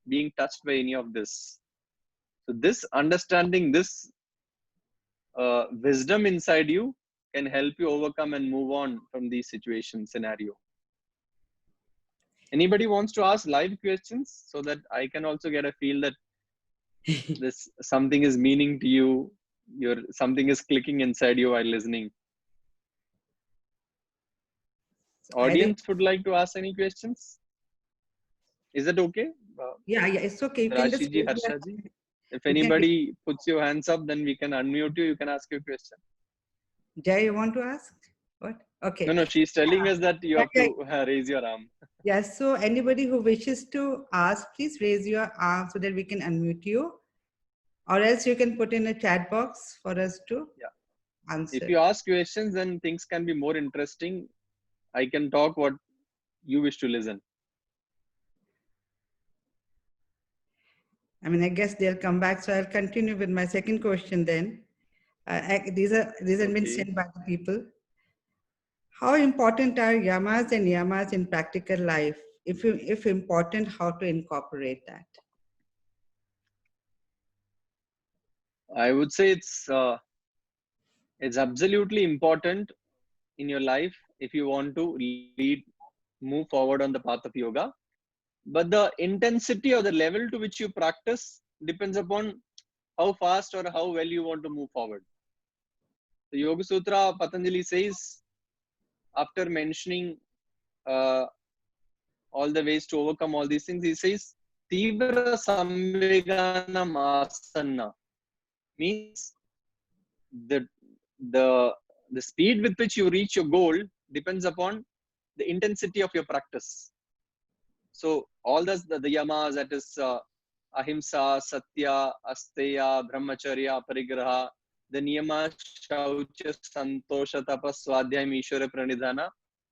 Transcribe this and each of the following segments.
being touched by any of this. So this understanding, this wisdom inside you can help you overcome and move on from these situation scenario. Anybody wants to ask live questions so that I can also get a feel that this something is meaning to you, your something is clicking inside you while listening. I think, Audience would like to ask any questions? Is it okay? yeah, it's okay. You can just Rashi ji, raise Harsha ji. If you can. anybody puts your hands up, then we can unmute you. You can ask your question. Jay, you want to ask? What? Okay. No, she's telling us that you Yeah, have yeah, to raise your arm. yes. So anybody who wishes to ask, please raise your arm so that we can unmute you. Or else you can put in a chat box for us to Yeah. If answer. you ask questions, then things can be more interesting. I can talk what you wish to listen. I mean, I guess they'll come back. So I'll continue with my second question then. These have been Okay. sent by the people. How important are yamas and niyamas in practical life? If important, how to incorporate that? I would say it's absolutely important in your life if you want to move forward on the path of yoga. But the intensity or the level to which you practice depends upon how fast or how well you want to move forward. The Yoga Sutra, Patanjali says, after mentioning uh, all the ways to overcome all these things, he says, Tibra Samveganam Asanna means the the the speed with which you reach your goal depends upon the intensity of your practice. So all the yamas, that is ahimsa, satya, asteya, brahmacharya, parigraha, the niyama, shaucha, santosha, tapas, swadhyayam, ishvara, pranidhana,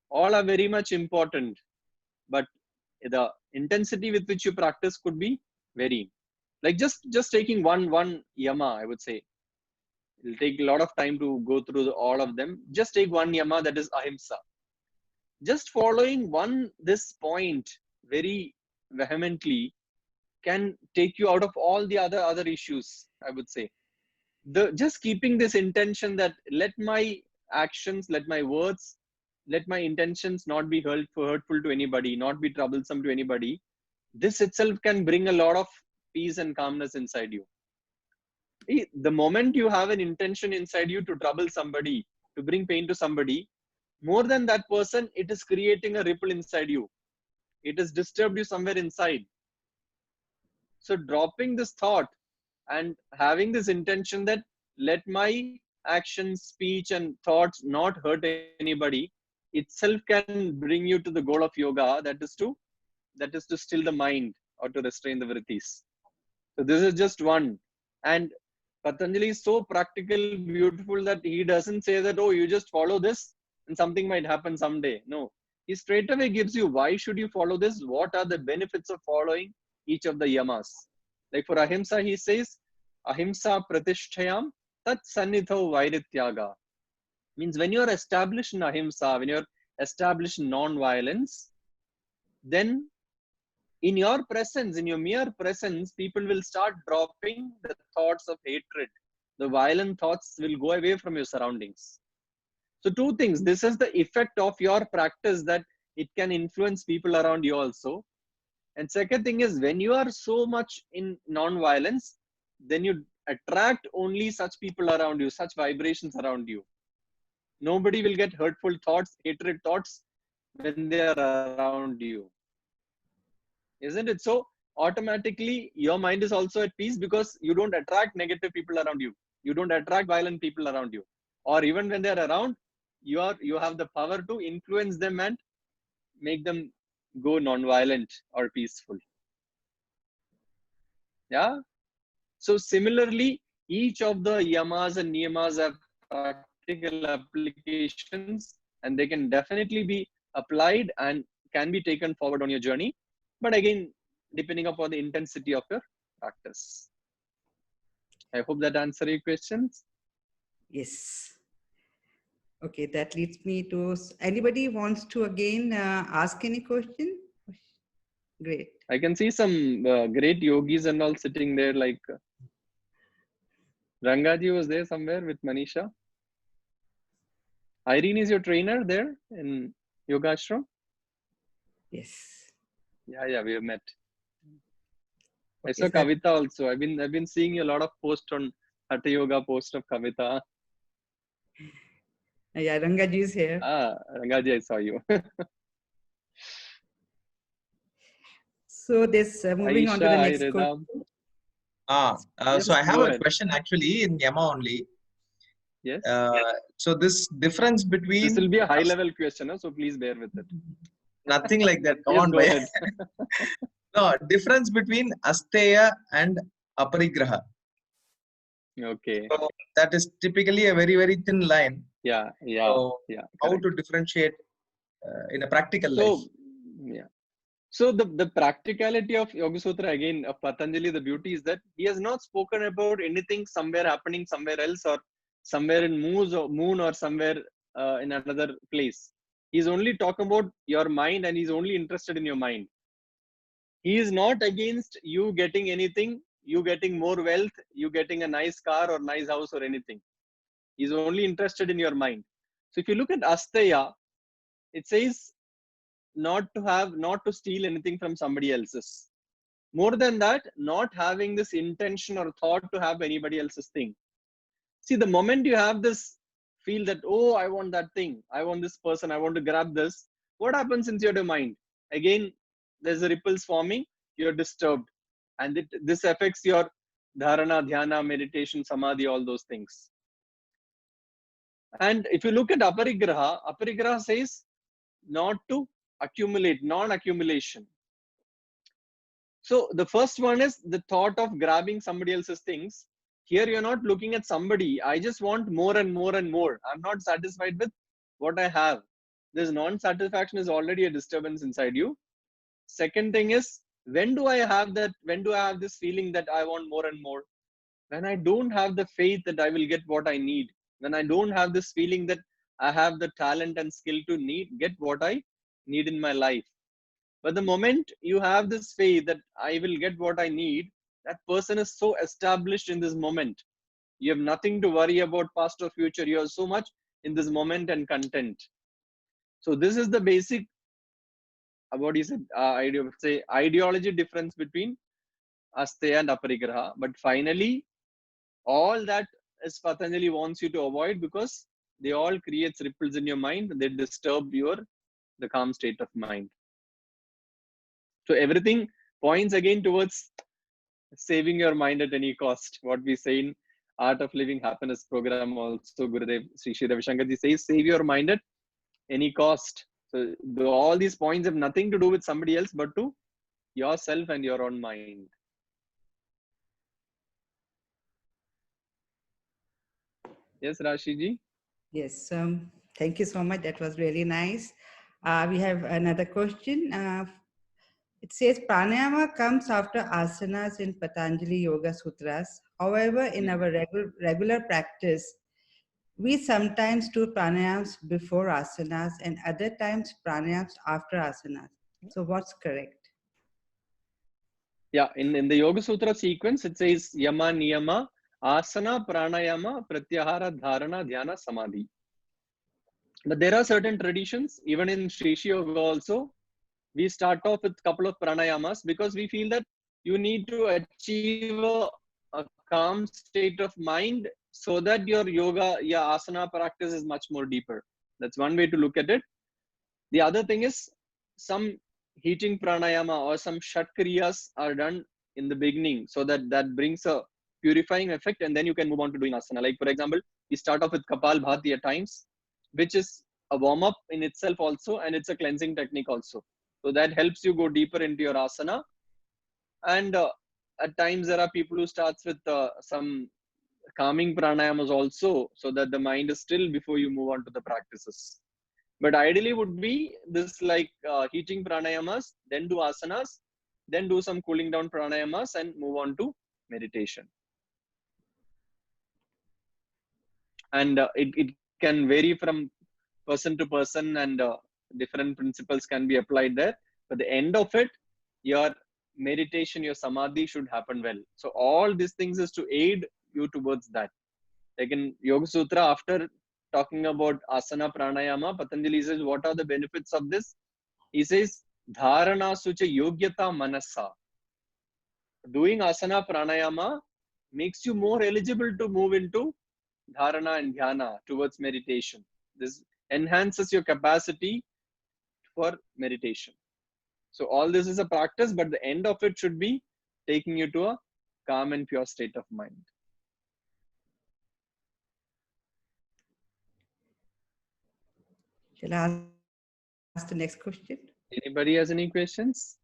all are very much important. But the intensity with which you practice could be varying. Like just taking one yama, I would say, it'll take a lot of time to go through all of them. Just take one yama, that is ahimsa. Just following this point very vehemently can take you out of all the other issues, I would say. Just keeping this intention that let my actions, let my words, let my intentions not be hurtful to anybody, not be troublesome to anybody. This itself can bring a lot of peace and calmness inside you. The moment you have an intention inside you to trouble somebody, to bring pain to somebody, more than that person, it is creating a ripple inside you. It has disturbed you somewhere inside. So dropping this thought and having this intention that let my actions, speech, and thoughts not hurt anybody, itself can bring you to the goal of yoga, that is to still the mind or to restrain the vrittis. So this is just one. And Patanjali is so practical, beautiful that he doesn't say that, oh, you just follow this and something might happen someday. No, he straight away gives you why should you follow this? What are the benefits of following each of the yamas? Like for ahimsa, he says, ahimsa pratishtayam tat sannitho vairityaga. Means when you're established in ahimsa, when you're established in non-violence, then in your presence, in your mere presence, people will start dropping the thoughts of hatred. The violent thoughts will go away from your surroundings. So two things. This is the effect of your practice, that it can influence people around you also. And second thing is, when you are so much in non-violence, then you attract only such people around you, such vibrations around you. Nobody will get hurtful thoughts, hatred thoughts when they are around you. Isn't it? So automatically your mind is also at peace because you don't attract negative people around you. You don't attract violent people around you. Or even when they're around, you have the power to influence them and make them go non-violent or peaceful. Yeah. So similarly, each of the yamas and niyamas have practical applications, and they can definitely be applied and can be taken forward on your journey. But again, depending upon the intensity of your practice. I hope that answers your questions. Yes. Okay, that leads me to anybody wants to again ask any question? Great. I can see some great yogis and all sitting there, like Rangaji was there somewhere with Manisha. Irene is your trainer there in Yoga Ashram? Yes. Yeah, we have met. I Okay, saw sir. Kavita also. I've been seeing a lot of posts on Hatha Yoga post of Kavita. Yeah, Rangaji is here. Rangaji, I saw you. So this moving on to Aisha, the hi next question. Redam. So Yes, I have go a ahead. question actually in Yama only. Yes. So this difference This will between be a high level question, so please bear with it. nothing like that. Come Yes, on, go bhai. ahead. No, difference between asteya and aparigraha. Okay. So that is typically a very, very thin line. Yeah, So how correct. to differentiate in a practical life? So, yeah. So the practicality of Yoga Sutra again of Patanjali, the beauty is that he has not spoken about anything somewhere happening somewhere else or somewhere in moon or somewhere in another place. He's only talking about your mind and he's only interested in your mind. He is not against you getting anything, you getting more wealth, you getting a nice car or nice house or anything. He's only interested in your mind. So if you look at Asteya, it says not to steal anything from somebody else's. More than that, not having this intention or thought to have anybody else's thing. See, the moment you have this feel that, oh, I want that thing, I want this person, I want to grab this, what happens inside your mind? Again, there's a ripples forming, you're disturbed. And this affects your dharana, dhyana, meditation, samadhi, all those things. And if you look at aparigraha says not to accumulate, non-accumulation. So the first one is the thought of grabbing somebody else's things. Here you're not looking at somebody. I just want more and more and more. I'm not satisfied with what I have. This non-satisfaction is already a disturbance inside you. Second thing is, when do I have that? When do I have this feeling that I want more and more? When I don't have the faith that I will get what I need. When I don't have this feeling that I have the talent and skill to get what I need in my life. But the moment you have this faith that I will get what I need, that person is so established in this moment. You have nothing to worry about past or future. You are so much in this moment and content. So this is the basic, what is it? Ideology difference between Asteya and Aparigraha. But finally, all that is Patanjali wants you to avoid because they all creates ripples in your mind. They disturb the calm state of mind. So everything points again towards saving your mind at any cost. What we say in Art of Living Happiness program also, Gurudev Sri Sri Ravi Shankarji says, save your mind at any cost. So all these points have nothing to do with somebody else, but to yourself and your own mind. Yes, Rashiji? Yes. Thank you so much. That was really nice. We have another question. It says pranayama comes after asanas in Patanjali Yoga Sutras. However, in our regular practice, we sometimes do pranayams before asanas and other times pranayams after asanas. So what's correct? Yeah, in the Yoga Sutra sequence, it says Yama, Niyama, Asana, Pranayama, Pratyahara, Dharana, Dhyana, Samadhi. But there are certain traditions, even in Shrishi Yoga also, we start off with a couple of pranayamas because we feel that you need to achieve a calm state of mind so that your yoga, asana practice is much more deeper. That's one way to look at it. The other thing is some heating pranayama or some shat kriyas are done in the beginning so that brings a purifying effect and then you can move on to doing asana. Like for example, we start off with Kapal Bhati at times, which is a warm up in itself also, and it's a cleansing technique also. So that helps you go deeper into your asana. And at times there are people who starts with some calming pranayamas also, so that the mind is still before you move on to the practices. But ideally would be this like heating pranayamas, then do asanas, then do some cooling down pranayamas and move on to meditation. And it can vary from person to person and different principles can be applied there. But the end of it, your meditation, your samadhi should happen well. So all these things is to aid you towards that. Like in Yoga Sutra, after talking about asana pranayama, Patanjali says, what are the benefits of this? He says, dharana sucha yogyata manasa. Doing asana pranayama makes you more eligible to move into dharana and dhyana towards meditation. This enhances your capacity for meditation. So all this is a practice, but the end of it should be taking you to a calm and pure state of mind. Shall I ask the next question? Anybody has any questions?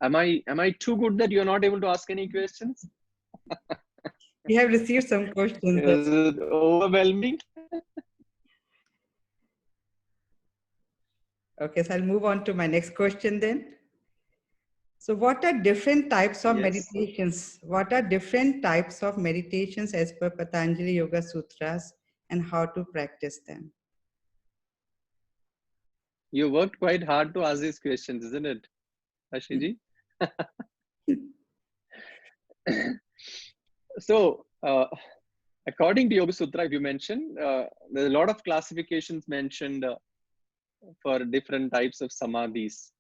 Am I too good that you're not able to ask any questions? We have received some questions. Is it overwhelming? Okay, so I'll move on to my next question then. So what are different types of Yes. meditations? What are different types of meditations as per Patanjali Yoga Sutras, and how to practice them? You worked quite hard to ask these questions, isn't it, Ashiji? So, according to Yoga Sutra, if you mentioned, there's a lot of classifications mentioned for different types of samadhis.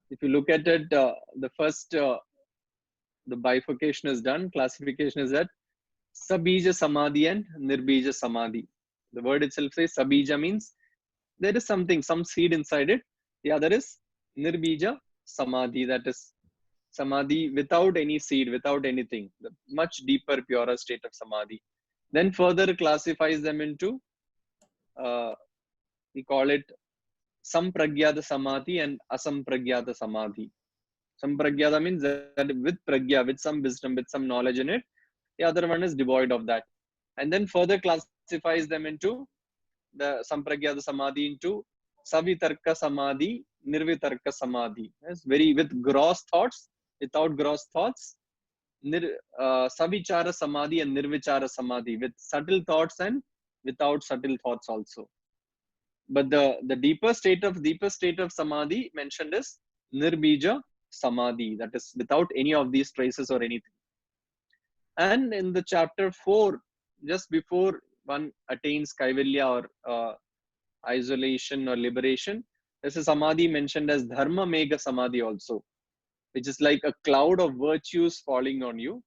If you look at it, the first, the bifurcation is done. Classification is that Sabija Samadhi and Nirbija Samadhi. The word itself says Sabija means there is something, some seed inside it. The other is Nirbija Samadhi, that is Samadhi without any seed, without anything, the much deeper, purer state of Samadhi. Then further classifies them into, we call it Sampragyata Samadhi and Asampragyata Samadhi. Sampragyata means that with pragya, with some wisdom, with some knowledge in it. The other one is devoid of that. And then further classifies them into the Sampragyata Samadhi into Savitarka Samadhi, Nirvitarka Samadhi. Yes, very with gross thoughts, without gross thoughts. Savichara Samadhi and Nirvichara Samadhi, with subtle thoughts and without subtle thoughts also. But the deeper state of Samadhi mentioned is Nirbija Samadhi, that is without any of these traces or anything. And in the chapter 4, just before one attains Kaivalya or isolation or liberation, there's a Samadhi mentioned as Dharma Mega Samadhi also, which is like a cloud of virtues falling on you.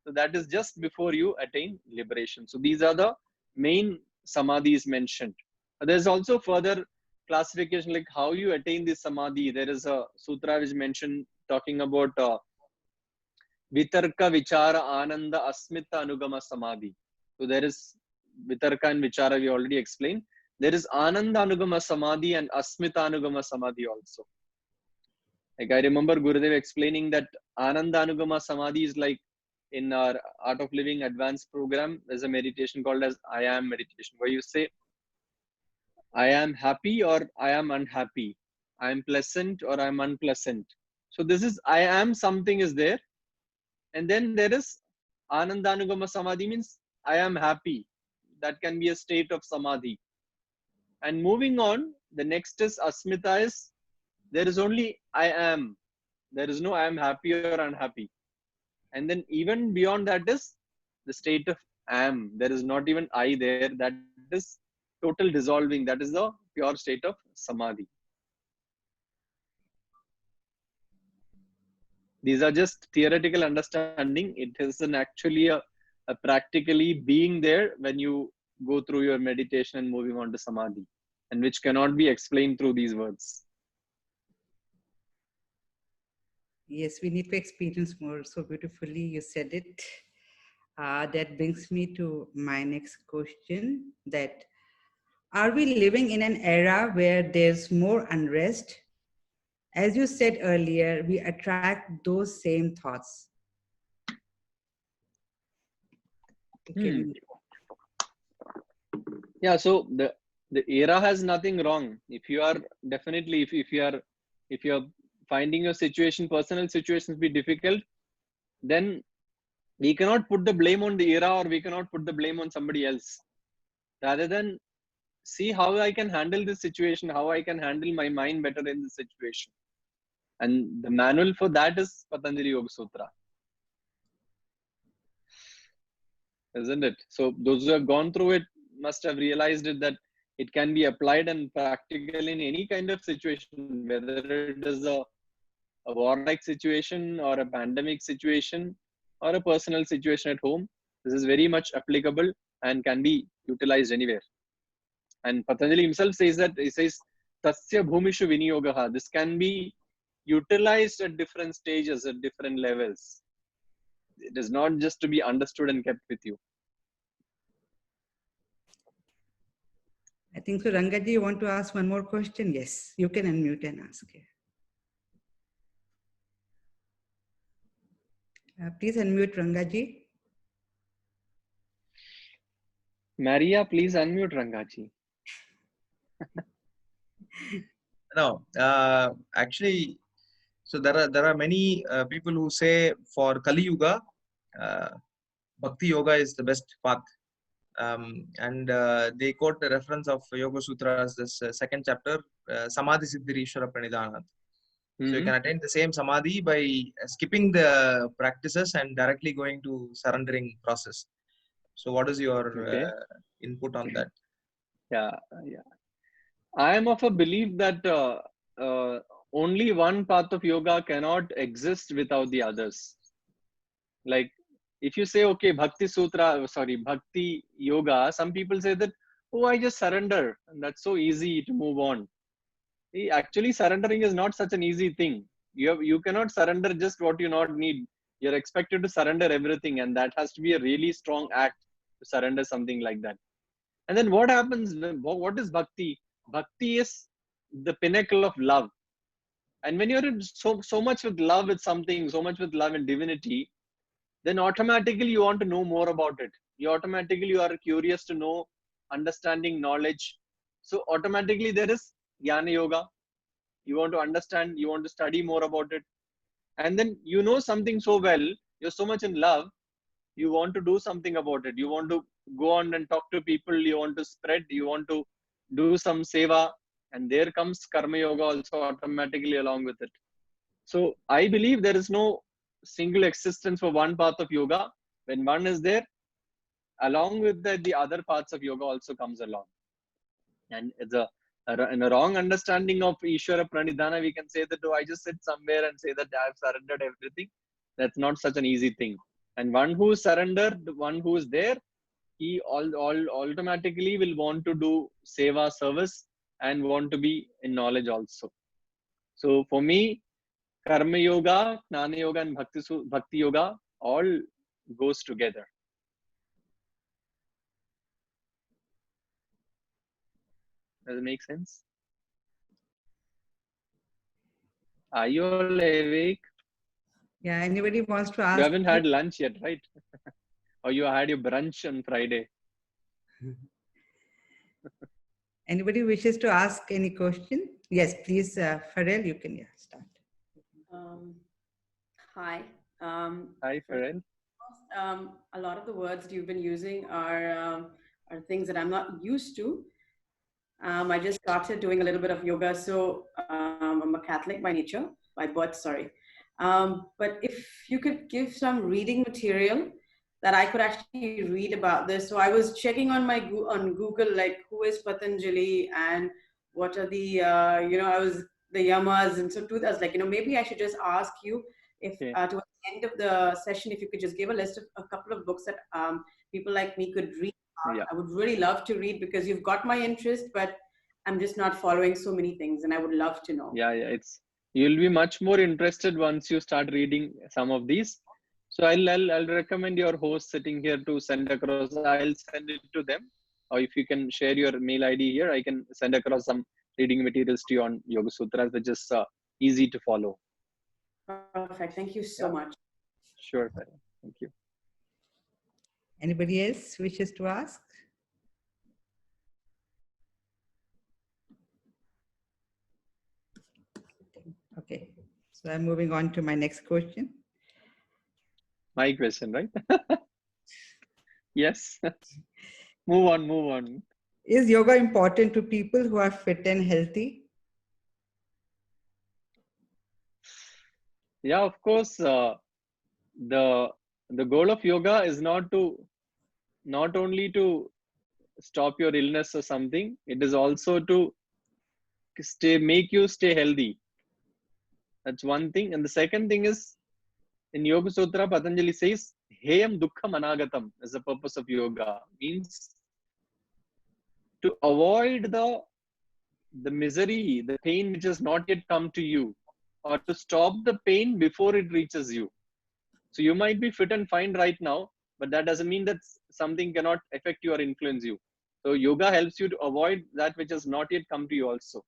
So that is just before you attain liberation. So these are the main Samadhis mentioned. There's also further classification like how you attain this Samadhi. There is a sutra which mentioned talking about Vitarka Vichara Ananda Asmita Anugama Samadhi. So there is Vitarka and Vichara, we already explained. There is Ananda Anugama Samadhi and Asmita Anugama Samadhi also. Like I remember Gurudev explaining that Ananda Anugama Samadhi is like in our Art of Living advanced program, there's a meditation called as I am meditation, where you say, I am happy or I am unhappy. I am pleasant or I am unpleasant. So this is I am something is there. And then there is Anandanugama Samadhi means I am happy. That can be a state of Samadhi. And moving on, the next is Asmita is there is only I am. There is no I am happy or unhappy. And then even beyond that is the state of am. There is not even I there. That is total dissolving. That is the pure state of Samadhi. These are just theoretical understanding. It isn't actually a practically being there when you go through your meditation and moving on to Samadhi, and which cannot be explained through these words. Yes, we need to experience more. So beautifully you said it. That brings me to my next question, that are we living in an era where there's more unrest? As you said earlier, we attract those same thoughts. Yeah, so the era has nothing wrong. If you are definitely if you are finding your situation, personal situations be difficult, then we cannot put the blame on the era or we cannot put the blame on somebody else. Rather than see how I can handle this situation, how I can handle my mind better in this situation. And the manual for that is Patanjali Yoga Sutra, isn't it? So those who have gone through it must have realized it, that it can be applied and practical in any kind of situation, whether it is a warlike situation or a pandemic situation or a personal situation at home. This is very much applicable and can be utilized anywhere. And Patanjali himself says that, he says, Tasya bhumishu viniyogaha. This can be utilized at different stages, at different levels. It is not just to be understood and kept with you. I think so. Rangaji, you want to ask one more question? Yes, you can unmute and ask. Please unmute, Rangaji. Maria, please unmute Rangaji. No, actually, so there are many people who say for Kali Yuga, Bhakti Yoga is the best path. And they quote the reference of Yoga Sutras, this second chapter, Samadhi Siddhi Ishvara Pranidhanat. So you can attain the same Samadhi by skipping the practices and directly going to surrendering process. So what is your input on that? Yeah. I am of a belief that only one path of yoga cannot exist without the others. Like, if you say, okay, Bhakti Yoga, some people say that, oh, I just surrender. And that's so easy to move on. Actually, surrendering is not such an easy thing. You cannot surrender just what you not need. You're expected to surrender everything. And that has to be a really strong act to surrender something like that. And then what happens? What is Bhakti? Bhakti is the pinnacle of love. And when you're in so much with love with something, so much with love and divinity, then automatically you want to know more about it. You are curious to know, understanding, knowledge. So automatically there is Jnana Yoga. You want to understand, you want to study more about it. And then you know something so well, you're so much in love, you want to do something about it. You want to go on and talk to people, you want to spread, you want to do some seva. And there comes Karma Yoga also automatically along with it. So I believe there is no single existence for one path of yoga. When one is there, along with that, the other parts of yoga also comes along. And it's in a wrong understanding of Ishvara Pranidhana, we can say that, oh, I just sit somewhere and say that I have surrendered everything. That's not such an easy thing. And one who is surrendered, one who is there, he automatically will want to do seva, service, and want to be in knowledge also. So for me, Karma Yoga, Jnana Yoga, and Bhakti Yoga all goes together. Does it make sense? Are you all awake? Yeah, anybody wants to ask? You haven't had lunch yet, right? Or you had your brunch on Friday? Anybody wishes to ask any question? Yes, please, Farrell, you can start. Hi. Hi, Farrell. A lot of the words you've been using are things that I'm not used to. I just started doing a little bit of yoga, so I'm a Catholic by nature, by birth, sorry. But if you could give some reading material that I could actually read about this. So I was checking on on Google, like who is Patanjali and what are the, the yamas. And so I was like, maybe I should just ask you if towards the end of the session, if you could just give a list of a couple of books that people like me could read. Yeah. I would really love to read because you've got my interest, but I'm just not following so many things and I would love to know. Yeah. You'll be much more interested once you start reading some of these. So I'll recommend your host sitting here to send across. I'll send it to them. Or if you can share your mail ID here, I can send across some reading materials to you on Yoga Sutras, which is easy to follow. Perfect. Thank you so much. Sure. Thank you. Anybody else wishes to ask? Okay, so I'm moving on to my next question. My question, right? Yes. Move on. Is yoga important to people who are fit and healthy? Yeah, of course. The the goal of yoga is not only to stop your illness or something. It is also to make you stay healthy. That's one thing. And the second thing is, in Yoga Sutra, Patanjali says, Heyam Dukkham Anagatam is the purpose of yoga. Means to avoid the misery, the pain which has not yet come to you, or to stop the pain before it reaches you. So you might be fit and fine right now, but that doesn't mean that something cannot affect you or influence you. So yoga helps you to avoid that which has not yet come to you also.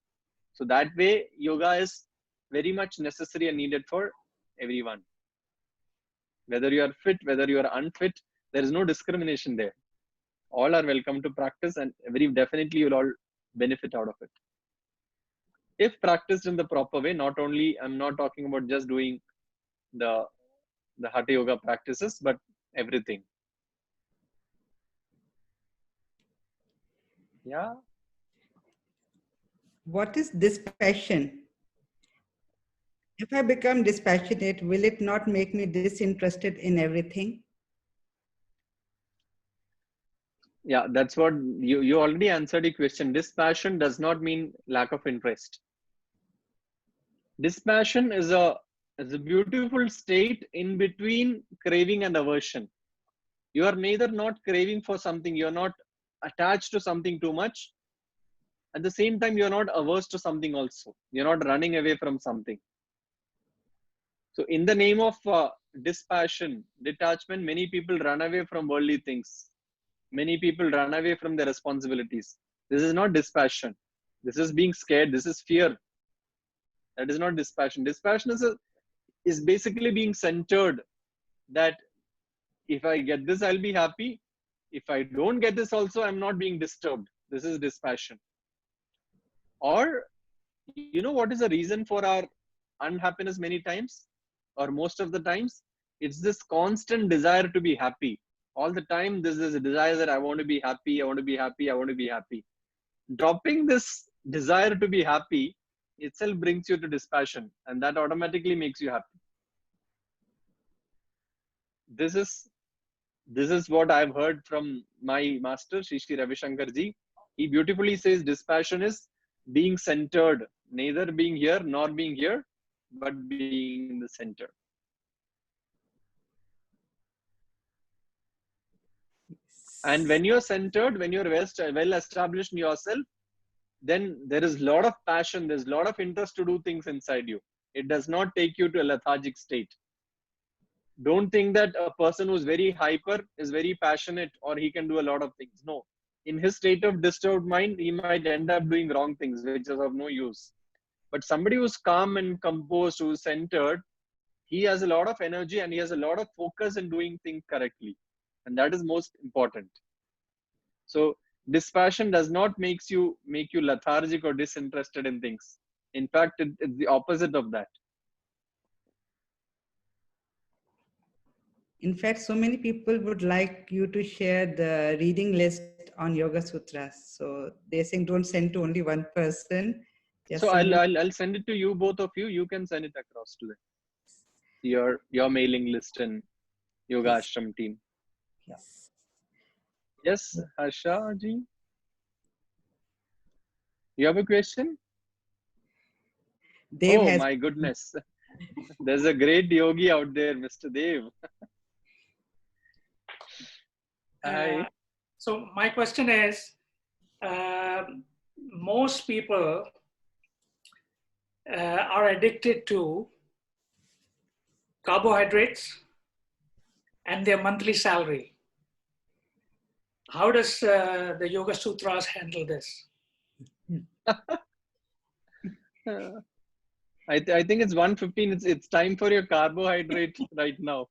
So that way, yoga is very much necessary and needed for everyone. Whether you are fit, whether you are unfit, there is no discrimination there. All are welcome to practice, and very definitely you'll all benefit out of it. If practiced in the proper way, not only, I'm not talking about just doing the hatha yoga practices, but everything. Yeah. What is dispassion? If I become dispassionate, will it not make me disinterested in everything? Yeah, that's what you already answered the question. Dispassion does not mean lack of interest. Dispassion is a beautiful state in between craving and aversion. You are neither not craving for something, you're not attached to something too much. At the same time, you're not averse to something also. You're not running away from something. So in the name of dispassion, detachment, many people run away from worldly things. Many people run away from their responsibilities. This is not dispassion. This is being scared. This is fear. That is not dispassion. Dispassion is basically being centered, that if I get this, I'll be happy. If I don't get this also, I'm not being disturbed. This is dispassion. Or, you know what is the reason for our unhappiness many times, or most of the times? It's this constant desire to be happy. All the time, there's this desire that I want to be happy, I want to be happy, I want to be happy. Dropping this desire to be happy itself brings you to dispassion, and that automatically makes you happy. This is what I've heard from my master, Shri Shri Ravi Shankar ji. He beautifully says dispassion is being centered, neither being here nor being here, but being in the center. And when you're centered, when you're well established in yourself, then there is a lot of passion, there's a lot of interest to do things inside you. It does not take you to a lethargic state. Don't think that a person who's very hyper is very passionate or he can do a lot of things. No. In his state of disturbed mind, he might end up doing wrong things, which is of no use. But somebody who's calm and composed, who's centered, he has a lot of energy and he has a lot of focus in doing things correctly. And that is most important. So dispassion does not make you lethargic or disinterested in things. In fact, it's the opposite of that. In fact, so many people would like you to share the reading list on Yoga Sutras. So they're saying don't send to only one person. So I'll send it to you, both of you. You can send it across to them. Your mailing list and Yoga Ashram team. Yes. Yes, Harsha ji. You have a question? Dev my goodness. There's a great yogi out there, Mr. Dev. Hi. So my question is, most people are addicted to carbohydrates and their monthly salary. How does the Yoga Sutras handle this? I think it's 1:15. It's time for your carbohydrate right now.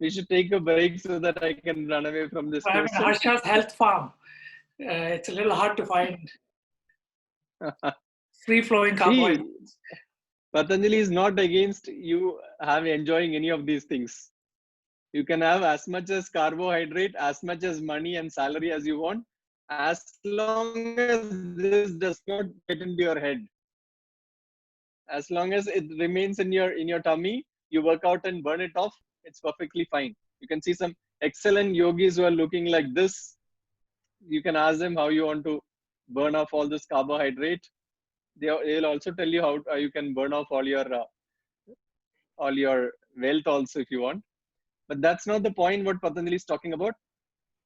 We should take a break so that I can run away from this I'm in question. Harsha's health farm. It's a little hard to find free-flowing carbohydrates. Patanjali is not against you enjoying any of these things. You can have as much as carbohydrate, as much as money and salary as you want, as long as this does not get into your head. As long as it remains in your tummy, you work out and burn it off, it's perfectly fine. You can see some excellent yogis who are looking like this. You can ask them how you want to burn off all this carbohydrate. They'll also tell you how you can burn off all your wealth also if you want. But that's not the point what Patanjali is talking about.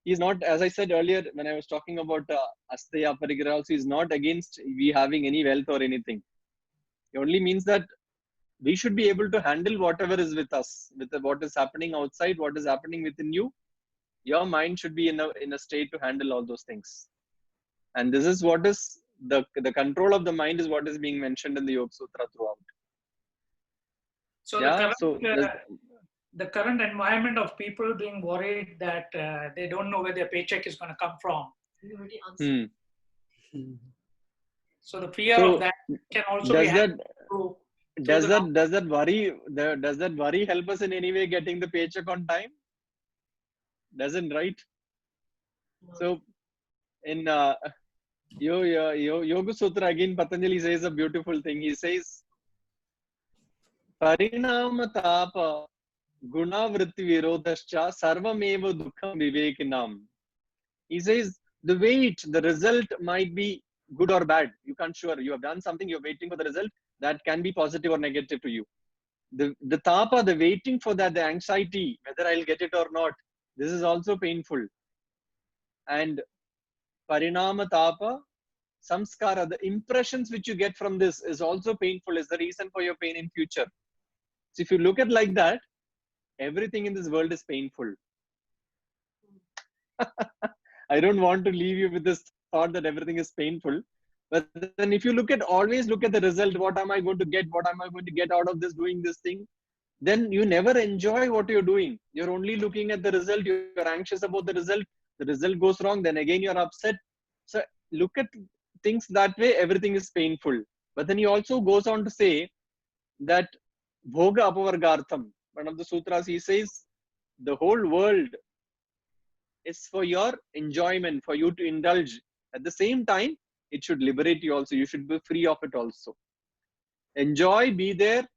He's not, as I said earlier when I was talking about Asteya Parigraha also, he's not against we having any wealth or anything. It only means that we should be able to handle whatever is with us, with what is happening outside, what is happening within you. Your mind should be in a state to handle all those things. And this is what is the control of the mind is what is being mentioned in the Yoga Sutra throughout. So Yeah, the current environment of people being worried that they don't know where their paycheck is going to come from. You already answered. So the fear of that can also be handled through does that worry help us in any way getting the paycheck on time? Doesn't, right? No. So in Yoga Sutra again, Patanjali says a beautiful thing. He says, Parinama tapa gunavritti virodhascha sarvameva dukkham vivekinam. He says the result might be good or bad. You can't sure. You have done something, you're waiting for the result. That can be positive or negative to you. The tapa, the waiting for that, the anxiety, whether I'll get it or not, this is also painful. And parinama tapa, samskara, the impressions which you get from this is also painful, is the reason for your pain in future. So if you look at like that, everything in this world is painful. I don't want to leave you with this thought that everything is painful. But then if you always look at the result, what am I going to get? What am I going to get out of this doing this thing? Then you never enjoy what you're doing. You're only looking at the result. You're anxious about the result. The result goes wrong. Then again, you're upset. So look at things that way. Everything is painful. But then he also goes on to say that bhoga apavargartham. One of the sutras, he says, the whole world is for your enjoyment, for you to indulge. At the same time, it should liberate you also. You should be free of it also. Enjoy, be there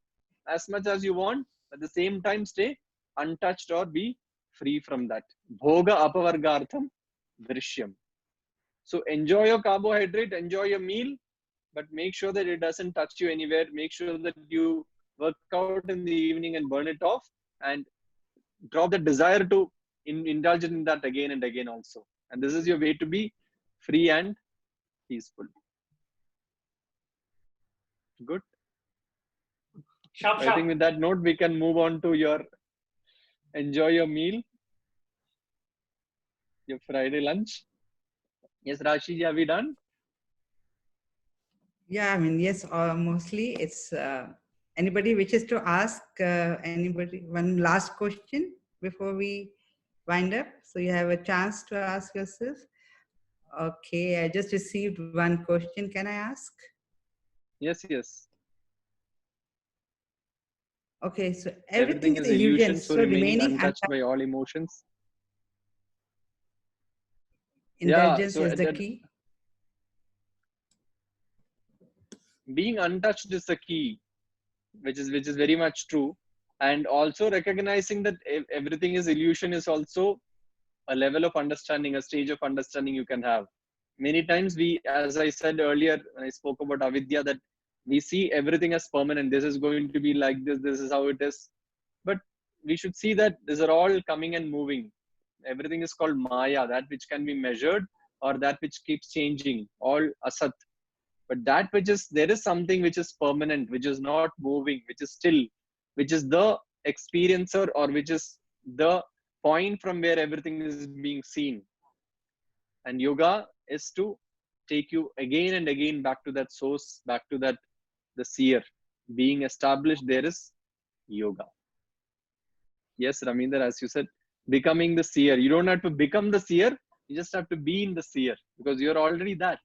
as much as you want. At the same time, stay untouched or be free from that. Bhoga apavargartham drishyam. So enjoy your carbohydrate, enjoy your meal, but make sure that it doesn't touch you anywhere. Make sure that you work out in the evening and burn it off, and drop the desire to indulge in that again and again also. And this is your way to be free and peaceful. Good. Sharp, I think with that note, we can move on to your enjoy your meal, your Friday lunch. Yes, Rashi, are we done? Yeah, I mean, yes, mostly it's anybody wishes to ask anybody one last question before we wind up. So you have a chance to ask yourself. Okay, I just received one question. Can I ask? Yes, yes. Okay, so everything is illusion, illusion. So remaining untouched by all emotions. Indulgence is the key. Being untouched is the key, which is very much true. And also recognizing that everything is illusion is also a level of understanding, a stage of understanding you can have. Many times we, as I said earlier, when I spoke about avidya, that we see everything as permanent. This is going to be like this. This is how it is. But we should see that these are all coming and moving. Everything is called maya, that which can be measured or that which keeps changing, all asat. But that which is, there is something which is permanent, which is not moving, which is still, which is the experiencer, or which is the point from where everything is being seen. And yoga is to take you again and again back to that source, back to that, the seer. Being established, there is yoga. Yes, Ramindra, as you said, becoming the seer. You don't have to become the seer, you just have to be in the seer, because you're already that.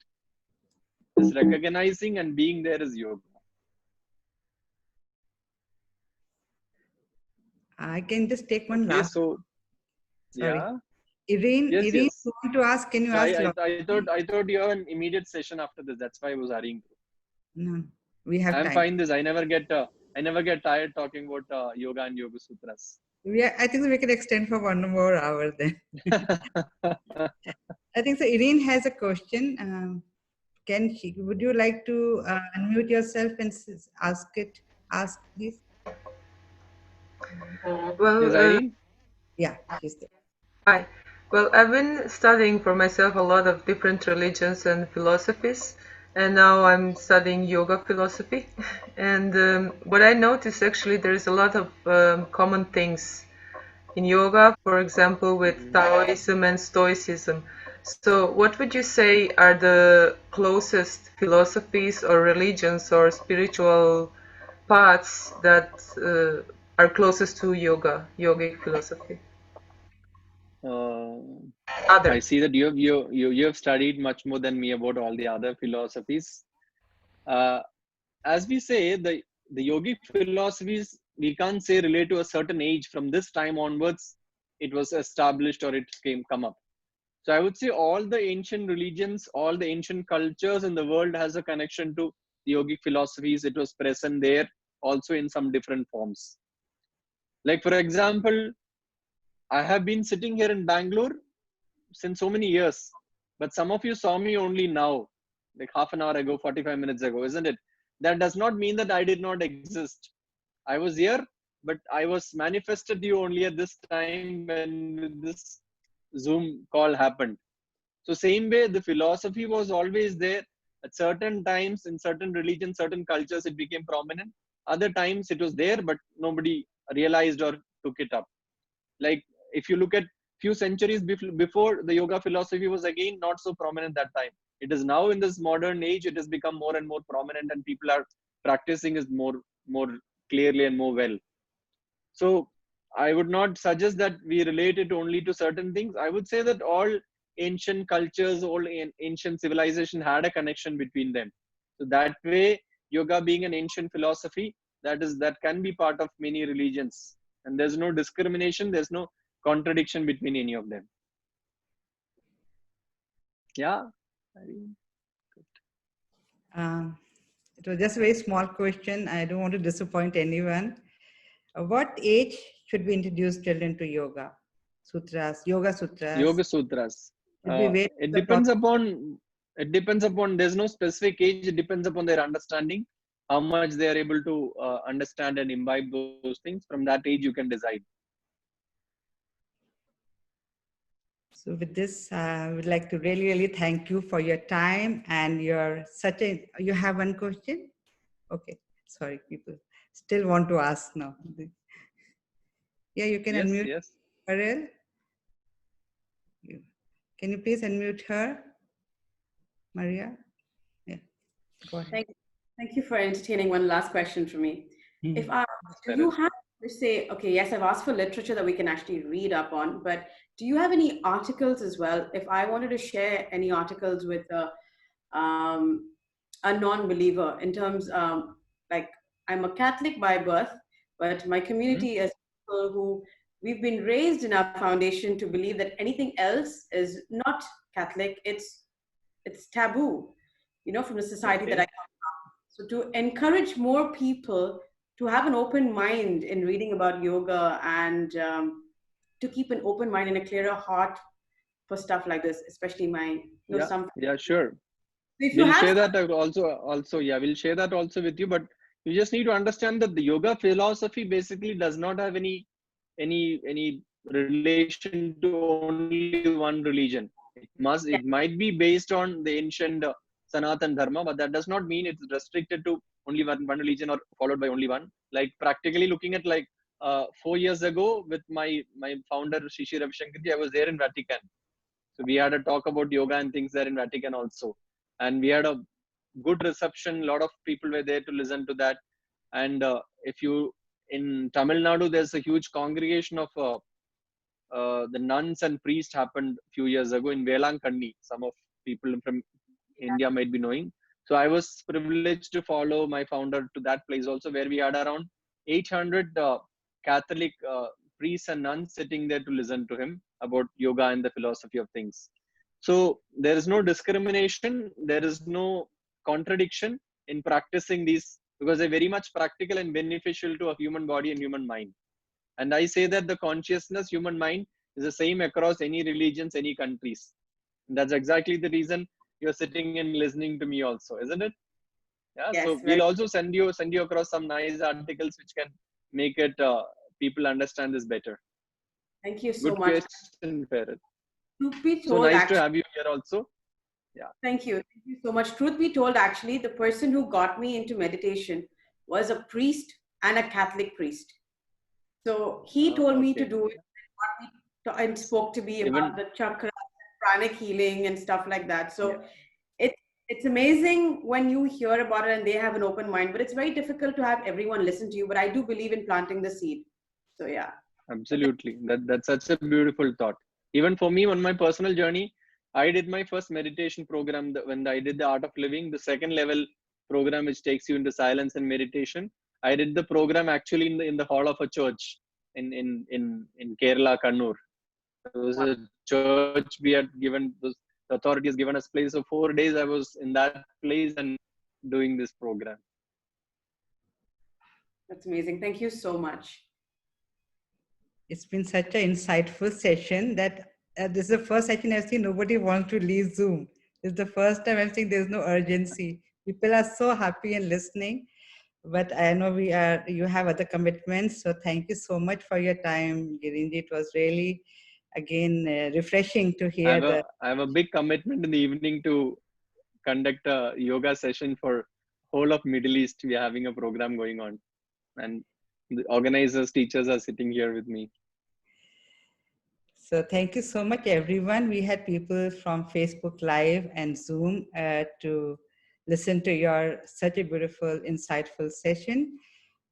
Just recognizing and being there is yoga. I can just take one Okay, last. so Sorry. yeah, Irene, yes, Irene, yes. you want to ask? Can you So ask? I thought you have an immediate session after this. That's why I was hurrying through. No, we have I'm time. fine. I never get tired talking about yoga and yoga sutras. I think we can extend for 1 more hour then. I think so. Irene has a question. Would you like to unmute yourself and ask it? Ask, please. Well, Yes, Irene. Yeah, she's there. hi. Well, I've been studying for myself a lot of different religions and philosophies, and now I'm studying yoga philosophy. And what I noticed actually, there's a lot of common things in yoga, for example, with Taoism and Stoicism. So, what would you say are the closest philosophies or religions or spiritual paths that are closest to yogic philosophy? I Others. see that you have studied much more than me about all the other philosophies. Uh, as we say, the yogic philosophies we can't say relate to a certain age. From this time onwards, it was established or it come up. So I would say all the ancient religions, all the ancient cultures in the world has a connection to the yogic philosophies. It was present there also in some different forms. Like for example, I have been sitting here in Bangalore since so many years, but some of you saw me only now, like half an hour ago, 45 minutes ago, isn't it? That does not mean that I did not exist. I was here, but I was manifested to you only at this time when this Zoom call happened. So same way, the philosophy was always there. At certain times, in certain religions, certain cultures, it became prominent. Other times, it was there, but nobody realized or took it up. Like if you look at few centuries before, the yoga philosophy was again not so prominent that time. It is now in this modern age, it has become more and more prominent, and people are practicing it more clearly and more well. So I would not suggest that we relate it only to certain things. I would say that all ancient cultures, all ancient civilization had a connection between them. So that way, yoga being an ancient philosophy, that can be part of many religions, and there's no discrimination, there's no contradiction between any of them. Yeah. It was just a very small question. I don't want to disappoint anyone. What age should we introduce children to yoga? Yoga sutras. Yoga sutras. Should we wait It the depends upon. It depends upon. There's no specific age. It depends upon their understanding, how much they are able to understand and imbibe those things. From that age, you can decide. So with this, I would like to really, really thank you for your time and you have one question? Okay, sorry, people still want to ask now. Yeah, you can Yes. unmute Yes. Farrell. Can you please unmute her, Maria? Yeah, go ahead. Thank you for entertaining one last question for me. If I do you have to say, okay, yes, I've asked for literature that we can actually read up on, but do you have any articles as well? If I wanted to share any articles with a non-believer in terms like I'm a Catholic by birth, but my community is people who we've been raised in our foundation to believe that anything else is not Catholic. It's taboo, from the society that I come from. So to encourage more people to have an open mind in reading about yoga and to keep an open mind and a clearer heart for stuff like this, especially mine. Yeah. Sure. If you We'll have share that also. Yeah, we'll share that also with you. But you just need to understand that the yoga philosophy basically does not have any relation to only one religion. It might be based on the ancient Sanatan Dharma, but that does not mean it's restricted to only one religion or followed by only one. Like practically looking at 4 years ago with my founder Shishi Ravi Shankarji, I was there in Vatican. So we had a talk about yoga and things there in Vatican also, and we had a good reception. A lot of people were there to listen to that. And if you in Tamil Nadu, there's a huge congregation of the nuns and priests happened a few years ago in Velankanni. Some of people from India might be knowing. So I was privileged to follow my founder to that place also, where we had around 800 Catholic priests and nuns sitting there to listen to him about yoga and the philosophy of things. So there is no discrimination, there is no contradiction in practicing these, because they're very much practical and beneficial to a human body and human mind. And I say that the consciousness, human mind, is the same across any religions, any countries. And that's exactly the reason you're sitting and listening to me also, isn't it? Yeah. Yes, So very. we'll also send you across some nice articles which can make it people understand this better. Thank you so Good much. question, Farrell. Truth be So told, nice to actually, have you here also. Yeah. thank you. Thank you so much. Truth be told, actually, the person who got me into meditation was a priest and a Catholic priest. So he told me to Okay. do it and spoke to me about Even the chakra, pranic healing, and stuff like that. So yeah. it's amazing when you hear about it and they have an open mind, but it's very difficult to have everyone listen to you. But I do believe in planting the seed. So yeah. Absolutely. That's such a beautiful thought. Even for me, on my personal journey, I did my first meditation program when I did the Art of Living, the second level program which takes you into silence and meditation. I did the program actually in the hall of a church in Kerala, Kannur. There was a church we had given, the authorities given us place. So 4 days I was in that place and doing this program. That's amazing. Thank you so much. It's been such an insightful session that this is the first session I've seen nobody wants to leave Zoom. It's the first time I'm seeing there's no urgency. People are so happy and listening. But I know you have other commitments. So thank you so much for your time, Girinji. It was really, again, refreshing to hear I have a big commitment in the evening to conduct a yoga session for whole of Middle East. We are having a program going on, and the organizers, teachers are sitting here with me. So thank you so much, everyone. We had people from Facebook Live and Zoom to listen to your such a beautiful, insightful session.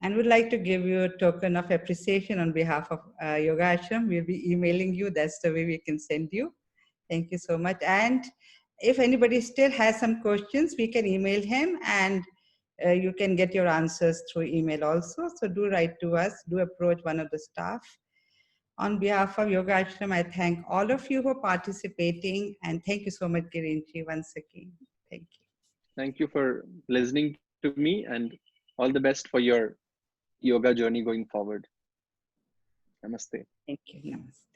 And would like to give you a token of appreciation on behalf of Yoga Ashram. We'll be emailing you. That's the way we can send you. Thank you so much. And if anybody still has some questions, we can email him, and you can get your answers through email also. So do write to us, do approach one of the staff. On behalf of Yoga Ashram, I thank all of you for participating, and thank you so much, Girinji, once again. Thank you. Thank you for listening to me, and all the best for your yoga journey going forward. Namaste. Thank you. Namaste.